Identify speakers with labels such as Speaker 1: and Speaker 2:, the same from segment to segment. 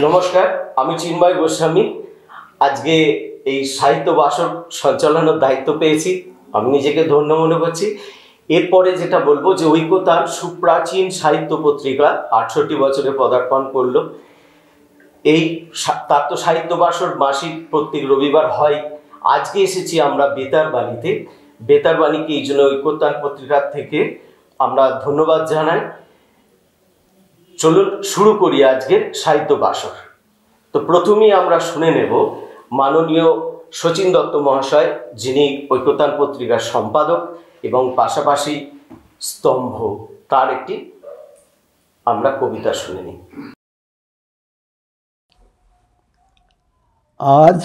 Speaker 1: নমস্কার, আমি চিন্ময় গোস্বামী। আজকে এই সাহিত্য বাসর সঞ্চালনের দায়িত্ব পেয়েছি, আমি নিজেকে ধন্য মনে করছি। এরপরে যেটা বলবো যে ঐকতান সুপ্রাচীন সাহিত্য পত্রিকা ৬৮ বছরে পদার্পণ করলো। এই তার তো সাহিত্য বাসর মাসিক প্রত্যেক রবিবার হয়। আজকে এসেছি আমরা বেতারবাণীতে। বেতারবাণীকে এই জন্য ঐকতান পত্রিকার থেকে আমরা ধন্যবাদ জানাই। চলুন শুরু করি আজকের সাহিত্য বাসর। তো প্রথমেই আমরা শুনে নেব মাননীয় শচীন দত্ত মহাশয়, যিনি ঐকতান পত্রিকার সম্পাদক এবং পাশাপাশি স্তম্ভ, তার একটি আমরা কবিতা শুনে নিই।
Speaker 2: আজ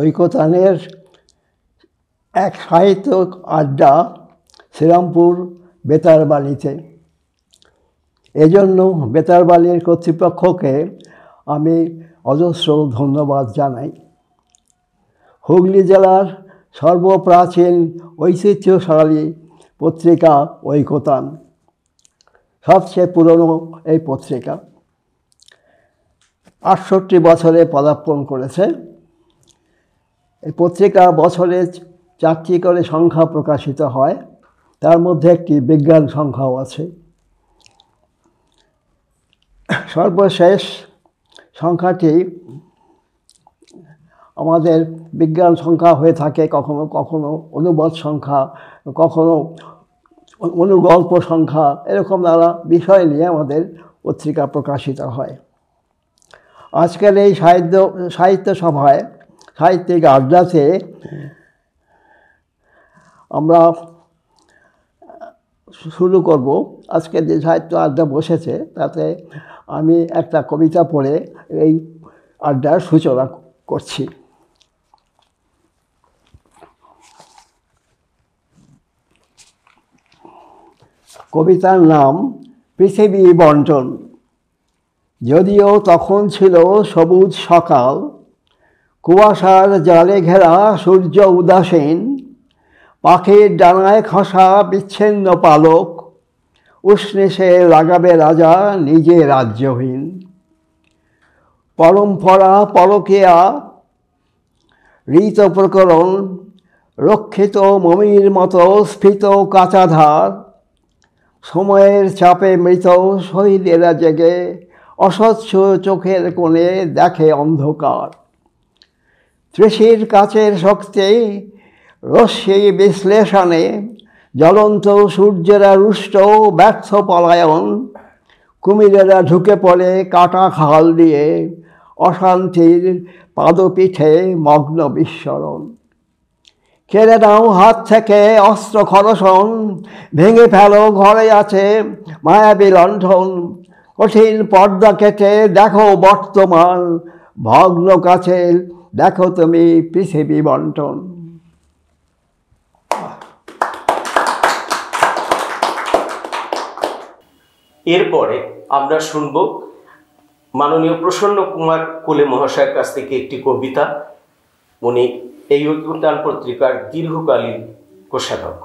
Speaker 2: ঐকতানের এক সাহিত্য আড্ডা শ্রীরামপুর বেতারবাণীতে। এজন্য বেতারবাণীর কর্তৃপক্ষকে আমি অজস্র ধন্যবাদ জানাই। হুগলি জেলার সর্বপ্রাচীন ঐতিহ্যশালী পত্রিকা ঐকতান, সবচেয়ে পুরনো এই পত্রিকা ৬৮ বছরে পদার্পণ করেছে। এই পত্রিকা বছরে ৪টি করে সংখ্যা প্রকাশিত হয়, তার মধ্যে একটি বিজ্ঞান সংখ্যাও আছে। সর্বশেষ সংখ্যাটি আমাদের বিজ্ঞান সংখ্যা হয়ে থাকে, কখনো কখনো অনুবাদ সংখ্যা, কখনো অনুগল্প সংখ্যা, এরকম নানা বিষয় নিয়ে আমাদের পত্রিকা প্রকাশিত হয়। আজকের এই সাহিত্য সভায়, সাহিত্যিক আড্ডাতে আমরা শুরু করব। আজকে যে সাহিত্য আড্ডা বসেছে তাতে আমি একটা কবিতা পড়ে এই আড্ডার সূচনা করছি। কবিতার নাম পৃথিবী বণ্টন। যদিও তখন ছিল সবুজ সকাল, কুয়াশার জালে ঘেরা সূর্য উদাসীন, পাখির ডানায় খসা বিচ্ছিন্ন পালক, উষ্ণেসে লাগাবে রাজা নিজে রাজ্যহীন। পরম্পরা পরকীয়া ঋত প্রকরণ, রক্ষিত মমির মতো স্ফীত কাঁচাধার, সময়ের চাপে মৃত শহীদেরা জেগে অস্বচ্ছ চোখের কোণে দেখে অন্ধকার। ত্রিশির কাচের শক্তি রশ্মি বিশ্লেষণে জ্বলন্ত সূর্যেরা রুষ্ট ব্যর্থ পলায়ন, কুমিরেরা ঢুকে পড়ে কাটা খাল দিয়ে অশান্তির পাদপীঠে মগ্ন বিস্মরণ। কেড়ে নাও হাত থেকে অস্ত্র খরসন, ভেঙে ফেলো ঘরে আছে মায়াবী লণ্ঠন, কঠিন পর্দা কেটে দেখো বর্তমান, ভগ্ন কাছে দেখো তুমি পৃথিবী বণ্টন।
Speaker 1: এরপরে আমরা শুনব মাননীয় প্রসন্ন কুমার কোলে মহাশয়ের কাছ থেকে একটি কবিতা। উনি এই ঐকতান পত্রিকার দীর্ঘকালীন কোষাধ্যক্ষ।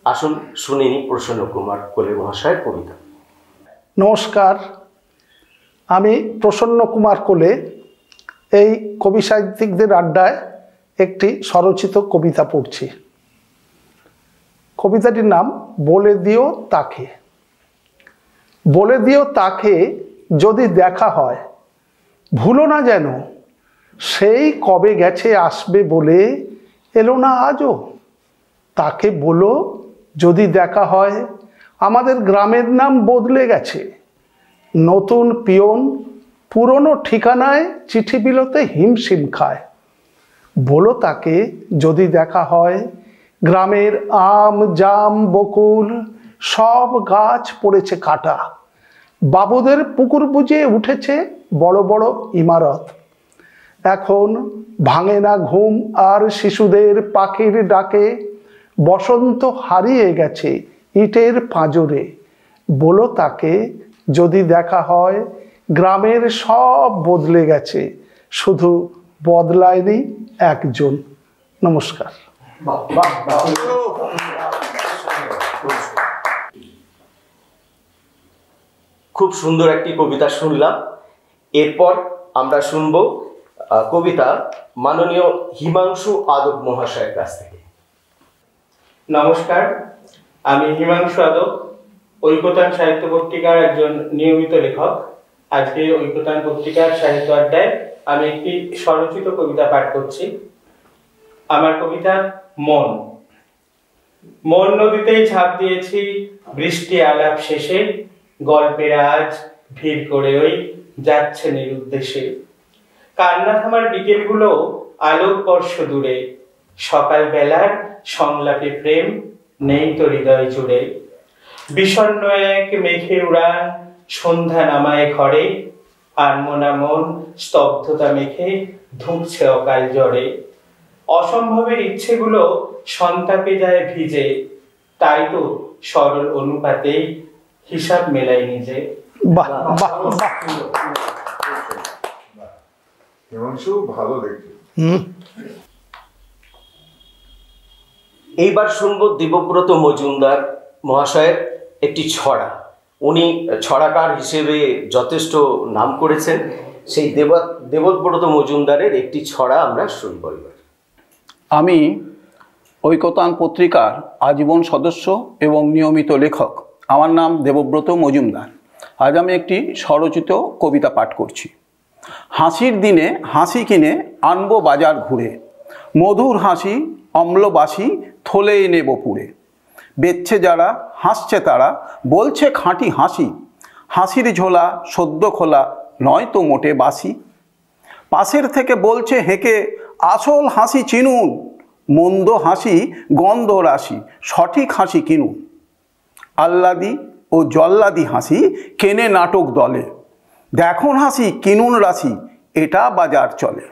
Speaker 1: আসুন শুনে নিই প্রসন্ন কুমার কোলে মহাশয়ের কবিতা।
Speaker 3: নমস্কার, আমি প্রসন্ন কুমার কোলে এই কবি সাহিত্যিকদের আড্ডায় একটি স্বরচিত কবিতা পড়ছি। কবিতাটির নাম বলে দিও তাকে। বলে দিও তাকে যদি দেখা হয়, ভুলো না যেন সেই কবে গেছে আসবে বলে এলো না আজও। তাকে বলো যদি দেখা হয়, আমাদের গ্রামের নাম বদলে গেছে, নতুন পিয়ন পুরনো ঠিকানায় চিঠি বিলোতে হিমশিম খায়। বলো তাকে যদি দেখা হয়, গ্রামের আম জাম বকুল সব গাছ পড়েছে কাটা, বাবুদের পুকুর বুঝে উঠেছে বড় বড় ইমারত। এখন ভাঙে না ঘুম আর শিশুদের পাখির ডাকে, বসন্ত হারিয়ে গেছে ইটের পাঁজরে। বলো তাকে যদি দেখা হয়, গ্রামের সব বদলে গেছে, শুধু বদলায়নি একজন। নমস্কার।
Speaker 1: খুব সুন্দর একটি কবিতা শুনলাম। এরপর আমরা শুনব কবিতা মাননীয় হিমাংশু আদব মহাশয়ের কাছ থেকে।
Speaker 4: নমস্কার, আমি হিমাংশু আদব, ঐকতান সাহিত্য পত্রিকার একজন নিয়মিত লেখক। আজকে ঐকতান পত্রিকার সাহিত্য আড্ডায় আমি একটি স্বরচিত কবিতা পাঠ করছি। আমার কবিতা মন। মন নদীতেই ঝাঁপ দিয়েছি বৃষ্টি আলাপ শেষে, গল্পের আজ ভিড় করে ওই যাচ্ছে নিরুদ্দেশে। কান্না থামার বিকেলগুলো আলোক বর্ষ দূরে, সকাল বেলার সংলাপে প্রেম নেই তো হৃদয় জুড়ে। বিষণ্ণ এক মেঘের উড়ান সন্ধ্যা নামায় ঘরে, আর মনা মন স্তব্ধতা মেখে ধুঁকছে অকাল জ্বরে। অসম্ভবের ইচ্ছেগুলো সন্তাপে যায় ভিজে, তাই তো সরল অনুপাতেই হিসাব মেলাই নিজে।
Speaker 3: বাহ বাহ বাহ।
Speaker 5: হিমাংশু ভালো দেখছে।
Speaker 1: এইবার শুনবো দেবব্রত মজুমদার মহাশয়ের একটি ছড়া। উনি ছড়াকার হিসেবে যথেষ্ট নাম করেছেন। সেই দেবব্রত মজুমদারের একটি ছড়া আমরা শুনবো এবার।
Speaker 6: আমি ঐকতান পত্রিকার আজীবন সদস্য এবং নিয়মিত লেখক। আমার নাম দেবব্রত মজুমদার। আজ আমি একটি স্বরচিত কবিতা পাঠ করছি। হাসির দিনে হাসি কিনে আনবো বাজার ঘুরে, মধুর হাসি অম্লবাসী থলে নেব পুড়ে। বেচছে যারা হাসছে তারা বলছে খাঁটি হাসি, হাসির ঝোলা সদ্য খোলা নয় তো মোটে বাসি। পাশের থেকে বলছে হেঁকে আসল হাসি চিনুন, মন্দ হাসি গন্ধ রাশি সঠিক হাসি কিনুন। আহ্লাদি ও জল্লাদি হাসি কেনে নাটক দলে, দেখুন হাসি কিনুন রাশি এটা বাজার চলে।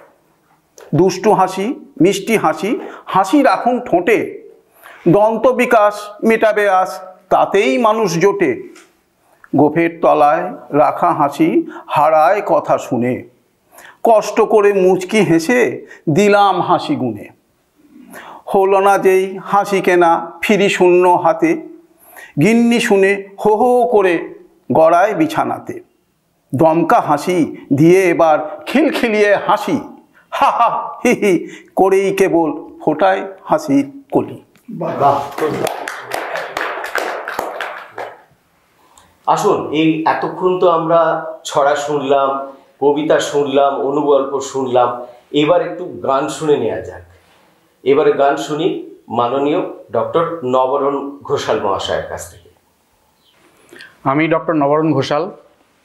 Speaker 6: দুষ্টু হাসি মিষ্টি হাসি হাসি রাখুন ঠোঁটে, দন্ত বিকাশ মেটাবে আস তাতেই মানুষ জোটে। গোফের তলায় রাখা হাসি হারায় কথা শুনে, কষ্ট করে মুচকি হেসে দিলাম হাসি গুনে। হলো না যেই হাসি কেনা ফিরি শূন্য হাতে, গিন্নি শুনে হো হো করে গড়ায় বিছানাতে। দমকা হাসি দিয়ে এবার খিলখিলিয়ে হাসি, হা হা হি হি করেই কেবল ফোটায় হাসির কলি।
Speaker 1: আসুন, এই এতক্ষণ তো আমরা ছড়া শুনলাম, কবিতা শুনলাম, অনুগল্প শুনলাম, এবার একটু গান শুনে নেওয়া যাক। এবারে গান শুনি মাননীয় ডক্টর নবরণ ঘোষাল মহাশয়ের কাছ থেকে।
Speaker 7: আমি ডক্টর নবরণ ঘোষাল,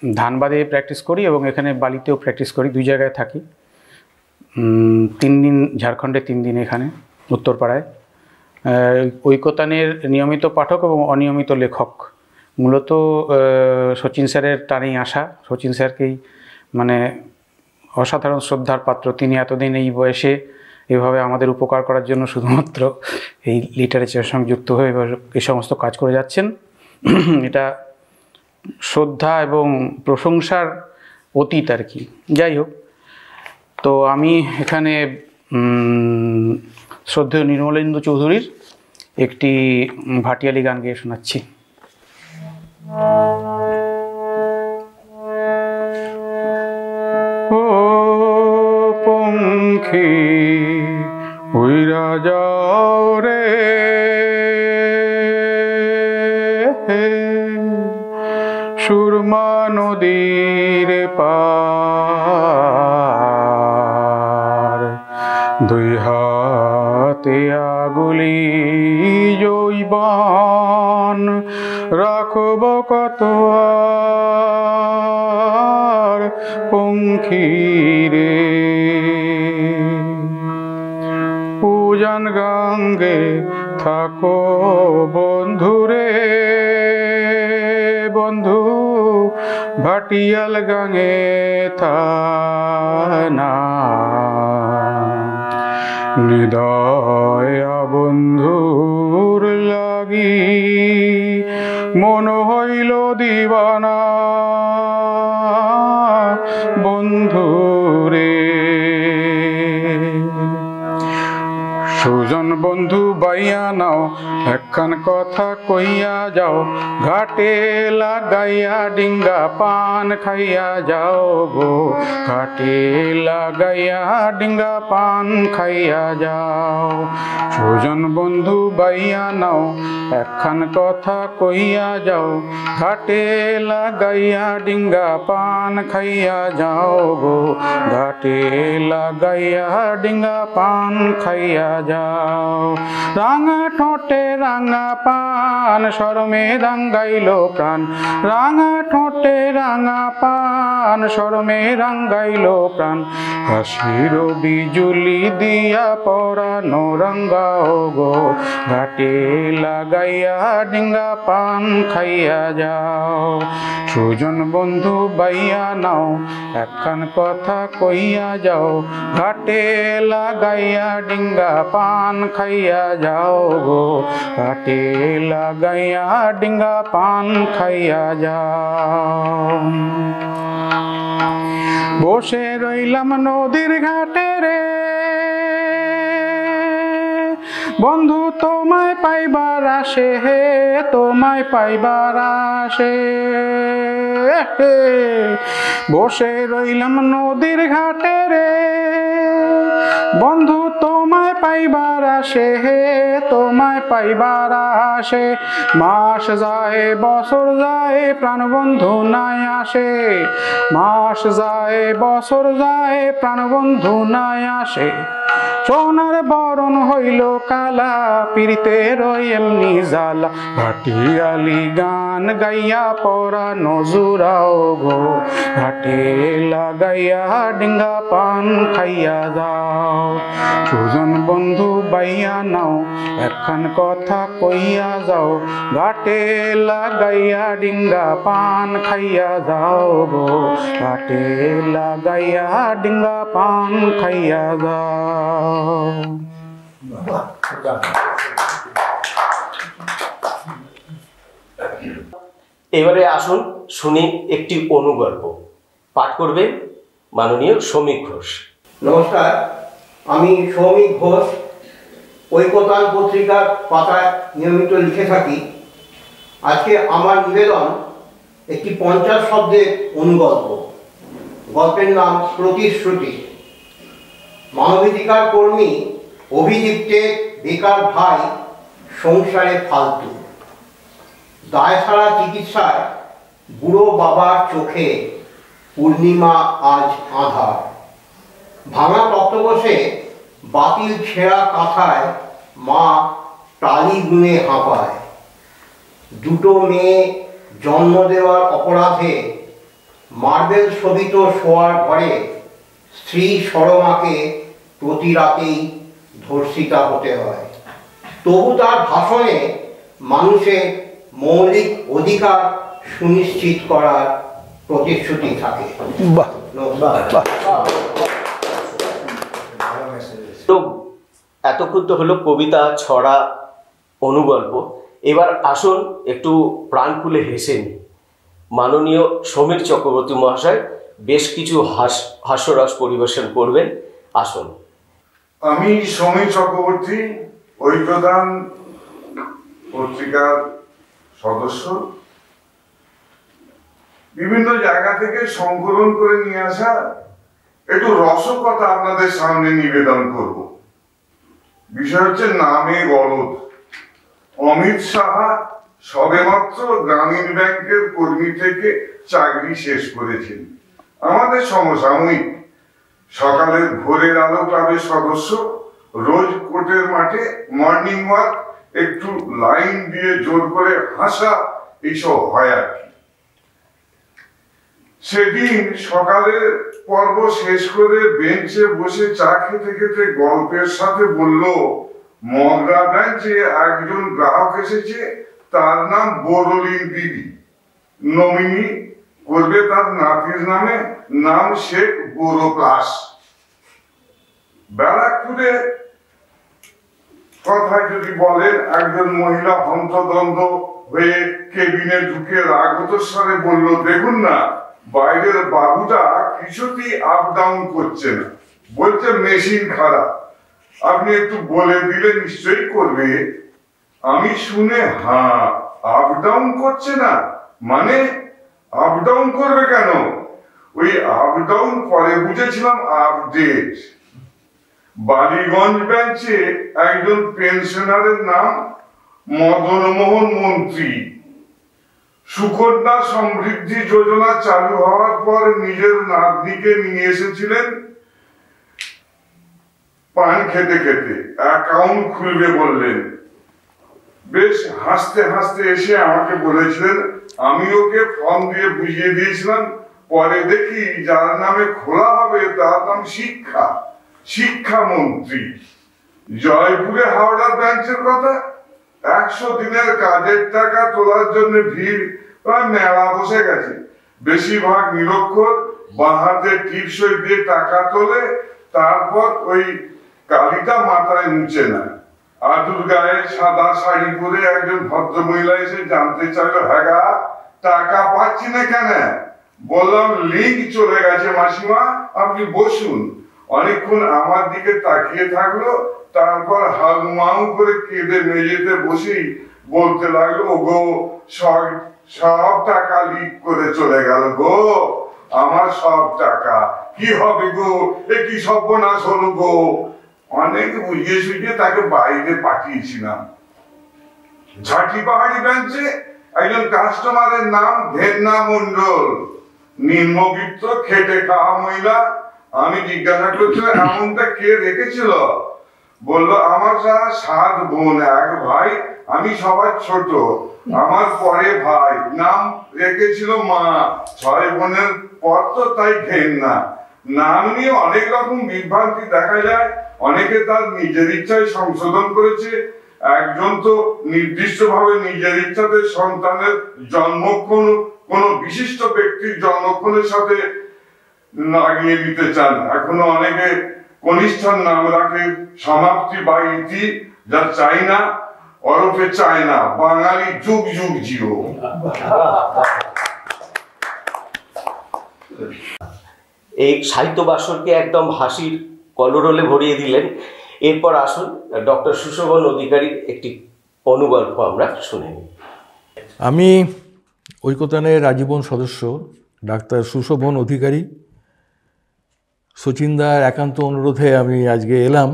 Speaker 7: ধানবাদে প্র্যাকটিস করি এবং এখানে বালিতেও প্র্যাকটিস করি, দুই জায়গায় থাকি। 3 দিন ঝাড়খণ্ডে, 3 দিন এখানে উত্তরপাড়ায়। ঐকতানের নিয়মিত পাঠক এবং অনিয়মিত লেখক। মূলত শচীন স্যারের টানেই আসা, শচীন স্যারকেই মানে অসাধারণ শ্রদ্ধার পাত্র। তিনি এতদিন এই বয়সে এভাবে আমাদের উপকার করার জন্য শুধুমাত্র এই লিটারেচারের সঙ্গে যুক্ত হয়ে এবার এই সমস্ত কাজ করে যাচ্ছেন। এটা শ্রদ্ধা এবং প্রশংসার অতীত আর কি। যাই হোক, তো আমি এখানে শ্রদ্ধেয় নির্মলেন্দু চৌধুরীর একটি ভাটিয়ালি গান গেয়ে শোনাচ্ছি। ও পঙ্খী উইরা যাও রে, সুরমা নদীর পার, দুই হাতে আগুলি জৈবান রাখব কত আর পঙ্খী রে। পূজন গঙ্গে থাকো বন্ধুরে, বন্ধু ভাটিয়াল গাঙে থানা। হৃদয়া বন্ধুর লাগি মন হইল দিবানা, বন্ধুরে। সুজন বন্ধু বাইয়া নাও একখান কথা কইয়া যাও, ঘাটে লাগাইয়া ডিঙ্গা পান খাইয়া যাও গো, ঘাটে লাগাইয়া ডিঙ্গা পান খাইয়া যাও। সুজন বন্ধু বাইয়া নাও একখান কথা কইয়া যাও, ঘাটে লাগাইয়া ডিঙ্গা পান খাইয়া যাও গো, ঘাটে লাগাইয়া ডিঙ্গা পান খাইয়া যাও। রাঙা ঠোঁটে রাঙা পান শরমে রাঙ্গাইল প্রাণ, রাঙা ঠোঁটে রাঙা পান শরমে রাঙ্গাইল প্রাণ, হাসির বিজুলি দিয়া পরানো রাঙ্গাও গো, ঘাটে লাগাইয়া ডিঙ্গা পান খাইয়া যাও। সুজন বন্ধু বাইয়া নাও একখান কথা কইয়া যাও, ঘাটে লাগাইয়া ডিঙ্গা পান খাইয়া যাও গো, ঘাটে লাগাইয়া ডিঙ্গা পান খাইয়া যাও। বসে রইলাম নদীর ঘাটে রে বন্ধু তোমায় পাইবার আসে, হে তোমায় পাইবার আসে। বসে রইলাম নদীর ঘাটে রে বন্ধু তোমায় পাইবার আসে, হে তোমায় পাইবার আসে। মাস যায় বছর যায় প্রাণ বন্ধু নাই আসে, মাস যায় বছর যায় প্রাণ বন্ধু নাই আসে। সোনার বরণ হইল কালা পিরিতের এমনি জ্বালা, ভাটিয়ালি গান গাইয়া পরা নজুরাও গো, ঘাটে লাগাইয়া ডিঙ্গা পান খাইয়া যাও। সুজন বন্ধু বাইয়া নাও একখান কথা কইয়া যাও, ঘাটে লাগাইয়া ডিঙ্গা পান খাইয়া যাও গো, ঘাটে লাগাইয়া ডিঙ্গা পান খাইয়া যাও।
Speaker 1: এবারে আসুন শুনি একটি অনুগল্প। পাঠ করবেন মাননীয় শ্রমিক ঘোষ।
Speaker 8: নমস্কার, আমি শ্রমিক ঘোষ, ঐকতান পত্রিকার পাতায় নিয়মিত লিখে থাকি। আজকে আমার নিবেদন একটি 50 শব্দের অনুগল্প। গল্পের নাম প্রতিশ্রুতি। মানবাধিকার কর্মী অভিযুক্তের বেকার ভাই সংসারে ফালতু, দায়সারা চিকিৎসায় বুড়ো বাবার চোখে পূর্ণিমা আজ আঁধার, ভাঙা তক্তপোষে বাতিল ছেঁড়া কাঁথায় মা টালি গুনে হাঁপায়, দুটো মেয়ে জন্ম দেওয়ার অপরাধে মার্বেল শোভিত শোয়ার ঘরে স্ত্রী সরমাকে প্রতি রাতেই ধর্ষিতা হতে হয়। তবু তার ভাষণে মানুষের মৌলিক অধিকার সুনিশ্চিত করার প্রতিশ্রুতি থাকে।
Speaker 3: বাহ বাহ বাহ।
Speaker 1: তো এতক্ষণ তো হলো কবিতা, ছড়া, অনুগল্প। এবার আসুন একটু প্রাণ খুলে হেসে নিই। মাননীয় সমীর চক্রবর্তী মহাশয় বেশ কিছু হাস্যরস পরিবেশন করবেন। আসুন।
Speaker 5: আমি সমীর চক্রবর্তী, ঐকতান পত্রিকার সদস্য। বিভিন্ন জায়গা থেকে সংকলন করে নিয়ে আসা একটু রসকথা আপনাদের সামনে নিবেদন করব। বিষয় হচ্ছে নামে গলদ। অমিত সাহা সবেমাত্র গ্রামীণ ব্যাংকের কর্মী থেকে চাকরি শেষ করেছেন। আমাদের সমসাময়িক সকালের ভোরের আলো ক্লাবের সদস্য, রোজ কোর্টের মাঠে মর্নিং ওয়াক, একটু লাইন দিয়ে জোর করে হাসা, এইসব হয় আর কি। সেদিন সকালের পর্ব শেষ করে বেঞ্চে বসে চা খেতে খেতে গল্পের সাথে বলল, মগরা ব্রাঞ্চে একজন গ্রাহক এসেছে, তার নাম বরলিন বিবি, নমিনি করবে তার নাতির নামে, নাম শেখ বড় প্লাস। ব্যারাকপুরে কথায় যদি বলেন, একজন মহিলা হন্তদন্ত হয়ে কেবিনে ঢুকে রাগত স্বরে বলল, দেখুন না বাইরের বাবুটা কিছুতেই আপ ডাউন করছে না, বলছে মেশিন খারাপ। আপনি একটু বলে দিলে নিশ্চয়ই করবে। আমি শুনে হ্যাঁ, আপ ডাউন করছে না মানে আপ ডাউন করবে কেন? ওই আপ ডাউন পরে বুঝেছিলাম আপডেট। বালিগঞ্জ ব্রাঞ্চে একজন পেনশনারের নাম মদন মোহন মন্ত্রী। সুকন্যা সমৃদ্ধি যোজনা চালু হওয়ার পর নিজের নাতনিকে নিয়ে এসেছিলেন পান খেতে খেতে, অ্যাকাউন্ট খুলবে বললেন। বেশ হাসতে হাসতে এসে আমাকে বলেছিলেন, আমি ওকে ফর্ম দিয়ে বুঝিয়ে দিয়েছিলাম। পরে দেখি যার নামে খোলা হবে তার নাম শিক্ষামন্ত্রী। জয়পুরে হাওড়া ব্রাঞ্চের কথা, 100 দিনের কাজের টাকা তোলার জন্য ভিড়, প্রায় মেলা বসে গেছে। বেশিরভাগ নিরক্ষর বাঁ হাতে টিপসই দিয়ে টাকা তোলে, তারপর ওই কালিটা মাথায় মুছে না। আদুর গায়ে সাদা শাড়ি পরে একজন ভদ্র মহিলা এসে জানতে চাইলো, হ্যাঁ গা টাকা পাচ্ছি না কেন? বললাম লিঙ্ক চলে গেছে মাসিমা, আপনি বসুন। অনেকক্ষণ আমার দিকে তাকিয়ে থাকলো, তারপর হাউমাউ করে কেঁদে মেঝেতে বসেই বলতে লাগলো, ও গো সব টাকা লিক করে চলে গেল গো, আমার সব টাকা কি হবে গো, এ কি সর্বনাশ হলো গো। অনেক বুঝিয়ে সুঝিয়ে তাকে বাইরে পাঠিয়েছিলাম। ঝাঁটি পাহাড়ি ব্রাঞ্চে একজন কাস্টমারের নাম ঘেন্না মন্ডল, নিম্নবিত্ত খেটে খাওয়া মহিলা। আমি জিজ্ঞাসা করছিলাম এমনটা কে রেখেছিল? বললো আমার 7 বোন, 1 ভাই, আমি সবার ছোট, আমার পরে ভাই, নাম রেখেছিল মা। 6 বোনের পর তো তাই ঘেন্না। নাম নিয়ে অনেক রকম বিভ্রান্তি দেখা যায়। অনেকে তার নিজের ইচ্ছায় সংশোধন করেছে, একজন তো নির্দিষ্টভাবে নিজের ইচ্ছাতে সন্তানের জন্মক্ষণ কোনো বিশিষ্ট ব্যক্তির জন্মক্ষণের সাথে লাগিয়ে দিতে চান। এখনো অনেকে কনিষ্ঠার নাম রাখে সমাপ্তি বা ইতি, যা চাই না ওরফে চায় না। বাঙালি যুগ যুগ জিও।
Speaker 1: এই সাহিত্য বাসরকে একদম হাসির কলরলে ভরিয়ে দিলেন। এরপর আসুন ডক্টর সুশোভন অধিকারীর একটি অনুগল্প আমরা শুনে নিই।
Speaker 9: আমি ঐকতানের আজীবন সদস্য ডাক্তার সুশোভন অধিকারী। শচীনদার একান্ত অনুরোধে আমি আজকে এলাম।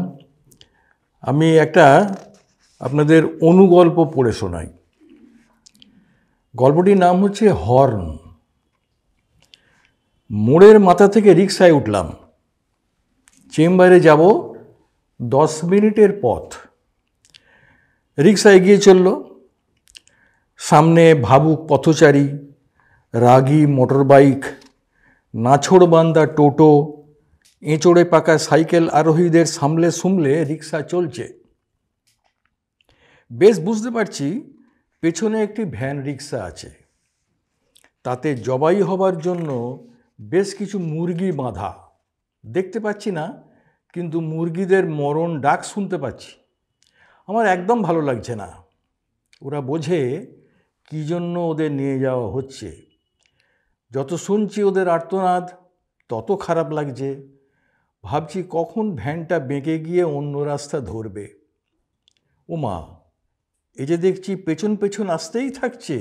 Speaker 9: আমি একটা আপনাদের অনুগল্প পড়ে শোনাই। গল্পটির নাম হচ্ছে হর্ন। মোড়ের মাথা থেকে রিকশায় উঠলাম। চেম্বারে যাব 10 মিনিটের পথ। রিকশা এগিয়ে চলল। সামনে ভাবুক পথচারী, রাগী মোটর বাইক, নাছোড়বান্দা টোটো, এঁচড়ে পাকা সাইকেল আরোহীদের সামলে সুমলে রিকশা চলছে। বেশ বুঝতে পারছি পেছনে একটি ভ্যান রিকশা আছে। তাতে জবাই হবার জন্য বেশ কিছু মুরগি বাঁধা। দেখতে পাচ্ছি না, কিন্তু মুরগিদের মরণ ডাক শুনতে পাচ্ছি। আমার একদম ভালো লাগছে না। ওরা বোঝে কী জন্য ওদের নিয়ে যাওয়া হচ্ছে। যত শুনছি ওদের আর্তনাদ, তত খারাপ লাগছে। ভাবছি কখন ভ্যানটা বেঁকে গিয়ে অন্য রাস্তা ধরবে। ওমা, এই যে দেখছি পেছন পেছন আসতেই থাকছে।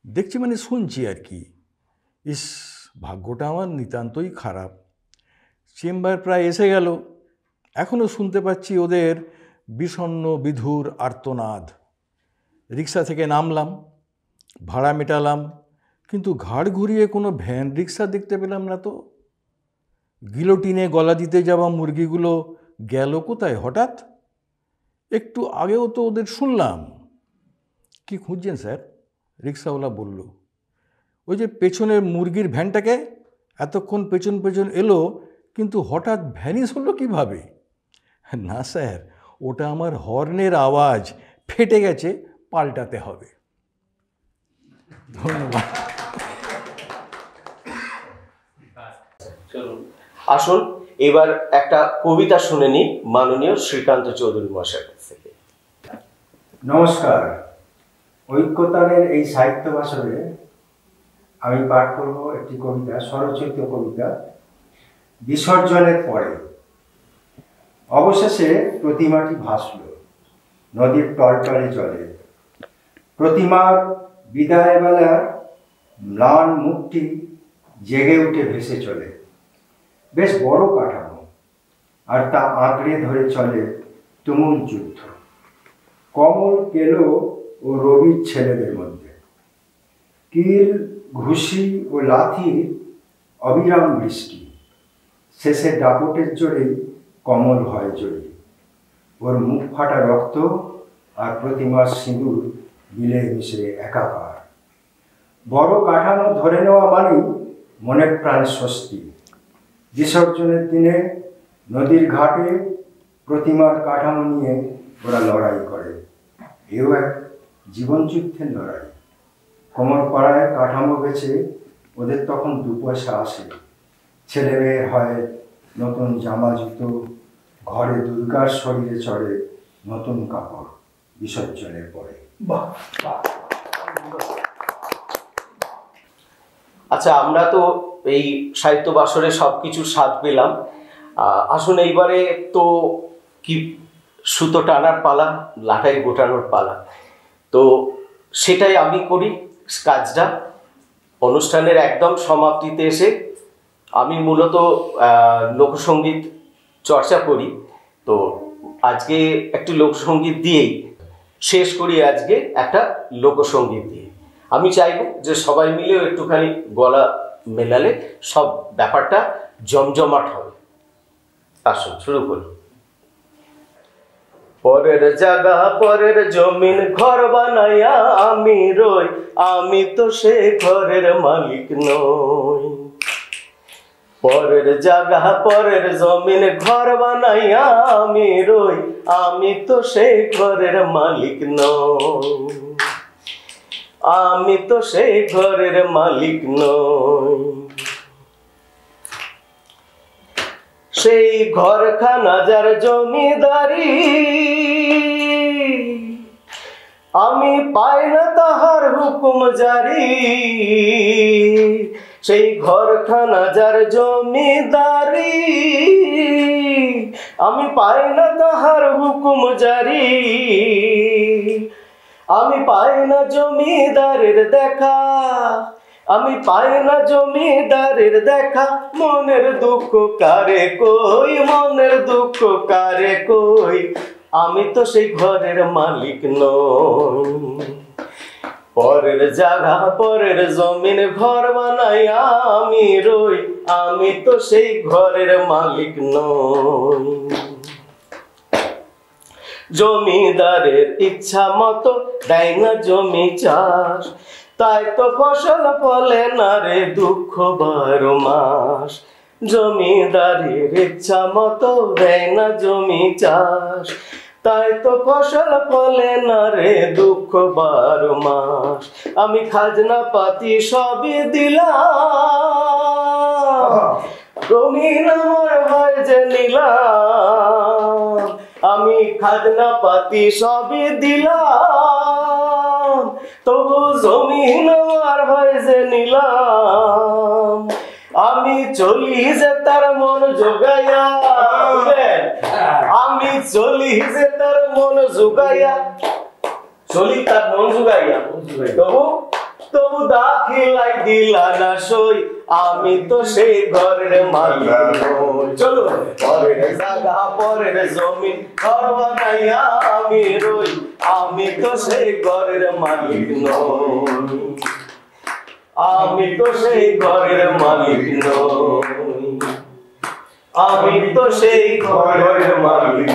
Speaker 9: দেখছি মানে শুনছি আর কি। ইস, ভাগ্যটা আমার নিতান্তই খারাপ। চেম্বার প্রায় এসে গেল, এখনও শুনতে পাচ্ছি ওদের বিষণ্ণ বিধুর আর্তনাদ। রিকশা থেকে নামলাম, ভাড়া মেটালাম, কিন্তু ঘাড় ঘুরিয়ে কোনো ভ্যান রিকশা দেখতে পেলাম না তো। গিলোটিনে গলা দিতে যাওয়া মুরগিগুলো গেল কোথায় হঠাৎ? একটু আগেও তো ওদের শুনলাম। কি খুঁজছেন স্যার? রিকশাওয়ালা বলল। ওই যে পেছনের মুরগির ভ্যানটাকে। এতক্ষণ পেছন পেছন এলো, কিন্তু হঠাৎ ভ্যানিশ হলো কীভাবে? না স্যার, ওটা আমার হর্নের আওয়াজ, ফেটে গেছে, পাল্টাতে হবে। ধন্যবাদ।
Speaker 1: আসুন এবার একটা কবিতা শুনে নিই মাননীয় শ্রীকান্ত চৌধুরী মহাশয়ের কাছ থেকে।
Speaker 10: নমস্কার। ঐক্যতানের এই সাহিত্য ভাষণে আমি পাঠ করব একটি কবিতা, স্বরচিত কবিতা, বিসর্জনের পরে। অবশেষে প্রতিমাটি ভাসল নদীর টলটলে জলে। প্রতিমার বিদায় বেলার ম্লান মুখটি জেগে উঠে ভেসে চলে। বেশ বড় কাঠামো, আর তা আঁকড়ে ধরে চলে তুমুল যুদ্ধ কমল, কেলো ও রবির ছেলেদের মধ্যে। কিল, ঘুষি ও লাথির অবিরাম বৃষ্টি। শেষে দাপটের জোরেই কমল হয় জয়ী। ওর মুখ ফাটা রক্ত আর প্রতিমার সিঁদুর মিলে মিশে একাকার। বড় কাঠামো ধরে নেওয়া মানেই মনের প্রাণ স্বস্তি। বিসর্জনের দিনে নদীর ঘাটে প্রতিমার কাঠামো নিয়ে ওরা লড়াই করে। এও এক জীবনযুদ্ধের লড়াই। কোমর পাড়ায় কাঠামো বেচে ওদের তখন 2 পয়সা আসে। ছেলে মেয়ে হয় নতুন জামা জুতো, ঘরে দুর্গার শরীরে চড়ে নতুন কাপড় বিসর্জনের পরে।
Speaker 1: আচ্ছা, আমরা তো এই সাহিত্য বাসরে সব কিছু স্বাদ পেলাম। আসুন এইবারে তো কি সুতো টানার পালা, লাটাই গোটানোর পালা। তো সেটাই আমি করি কাজটা। অনুষ্ঠানের একদম সমাপ্তিতে এসে আমি মূলত লোকসঙ্গীত চর্চা করি। তো আজকে একটি লোকসঙ্গীত দিয়েই শেষ করি, আজকে একটা লোকসঙ্গীত দিয়ে। আমি চাইব যে সবাই মিলেও একটুখানি গলা মেলালে সব ব্যাপারটা জমজমাট হবে। আসুন শুরু করি। পরের জায়গা পরের জমিন ঘর বানাইয়া আমি রই, আমি তো সে ঘরের মালিক নই। পরের জায়গা পরের জমিন ঘর বানাইয়া আমি রই, আমি তো সে ঘরের মালিক নই। আমি তো সে ঘরের মালিক নই। সেই ঘরখানা যার জমিদারি, আমি পাই না তাহার হুকুম জারি। সেই ঘরখানা যার জমিদারি, আমি পাই না তাহার হুকুম জারি। আমি পাই না জমিদারের দেখা, আমি পাই না জমিদারের দেখা। মনের দুঃখ কারে কই, মনের দুঃখ কারে কই। আমি তো সেই ঘরের মালিক নই। পরের জায়গা পরের জমিন ঘর বানাইয়া আমি রই, আমি তো সেই ঘরের মালিক নই। জমিদারের ইচ্ছা মতো দেয় না জমি চাষ, তাই তো ফসল ফলে না রে দুঃখ 12 মাস। জমিদারের ইচ্ছা মতো দেয় না জমি চাষ, তাই তো ফসল ফলে না রে দুঃখ 12 মাস। আমি খাজনা পাতি সবই দিলাম, জমিন আমার হয় যে নিলাম। আমি খাজনা পাতি সবই দিলাম, তবু জমিন আমার হয় যে নিলাম। আমি চলি যে তার মন জোগাইয়া, আমি চলি যে তার মন জোগাইয়া, চলি তার মন জোগাইয়া, তবু তবু দাখিলাই দিলা না সই। আমি তো সেই ঘরের মালিক নই। চলো, পরের জায়গা পরের জমিন ঘর বানাইয়া আমি রই, আমি তো সেই ঘরের মালিক নই। আমি তো সেই ঘরের মালিক নই। আমি তো সেই ঘরের মালিক